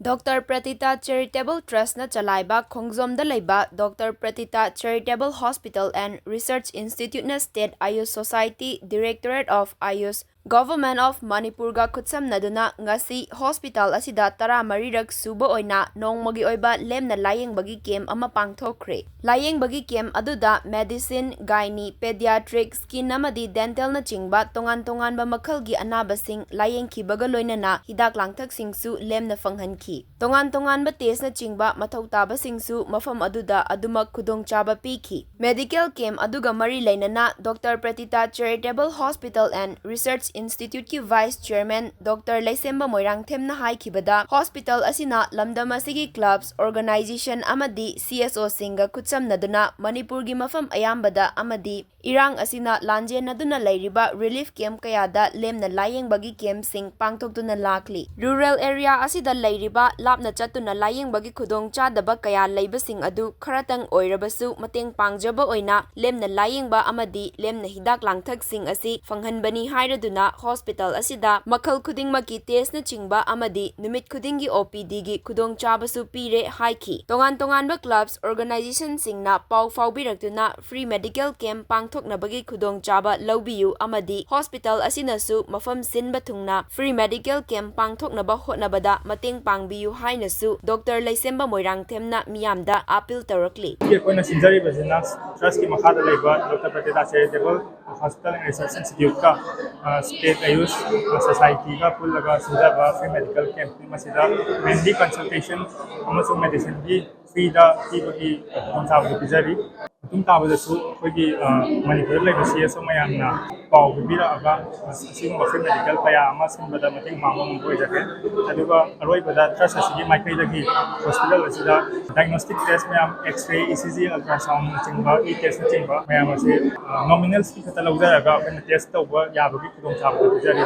Dr. Pratita Charitable Trust na chalaiba Khongjomda leiba Dr. Pratita Charitable Hospital and Research Institute na State Ayush Society Directorate of Ayush Government of Manipur ga khutsamnaduna ngasi hospital asida 13rak suba oina Nongmagi Oiba lemna layengbagi camp ama Pangthokhre. Layengbagi camp aduda medicine, gynae, pediatric, skin amadi dental na chingba tongan-tonganba makhalgi anabasing layengkhibaga loinana hidak langthaksingsu lemna fanghanki. Tongan-tonganba test na chingba mathau tabasingsu mafam aduda adumak khudongchaba piki. Medical camp aduga mari leinana Dr. Pratita Charitable Hospital and Research Institute ki Vice Chairman Dr. Laisemba Moirangthem na haikibada hospital asina lamdam asigi clubs, organization amadi CSO singa kutsamnaduna Manipur gi mafam ayambada amadi irang asina lanjen naduna lairiba relief camp kayada lemna layengbagi camp sing pangthoktuna lakli. Rural area asida lairiba lapna chatuna layengbagi khudong chadaba kaya leibasing adu kharatang oirabasu mateng pangjaba oina lemna layengba amadi lemna hidak langthak sing asi fanghanbani hairaduna hospital asida makhal khudingmaki test na chingba amadi numit khudingi OPD gi khudong chabasu pire haiki. Tongan-tonganba clubs, organization singna pau faubirakduna free medical camp pangthoknabagi khudong chaba laubiyu amadi hospital asinasu mafam sinba thungna free medical camp pangthoknaba hotnabada mateng pangbiyu hainasu Dr. Laisemba Moirangthemna miyamda appeal tawrakli. Trust की मखाद लेबा doctor Pratita charitable hospital and research institute का state AYUSH society का पुल लगा सुझावा free medical camp मसीदा mainly consultation अमसुंग मेडिसिन की फ्री दा की खंसाब पिजरी तुम ताबदसु अखोगी मणिपुर लेबा सीएसओ मयामना पाव बिबिरागा सिगुम फ्री मेडिकल कया अमा सिंबदा मतेंग मांगम बोइजके अदुगा अरोइबदा ट्रस्ट असिगी माइकैदगी हॉस्पिटल असिदा डायग्नोस्टिक टेस्ट में एक्स-रे ईसीजी अल्ट्रासाउंड चिंबा ई टेस्ट चिंबा मयाम असे नॉमिनल फी खता लौजरगा टेस्ट तौबा याबगी खुदोंचाबदा पिजरी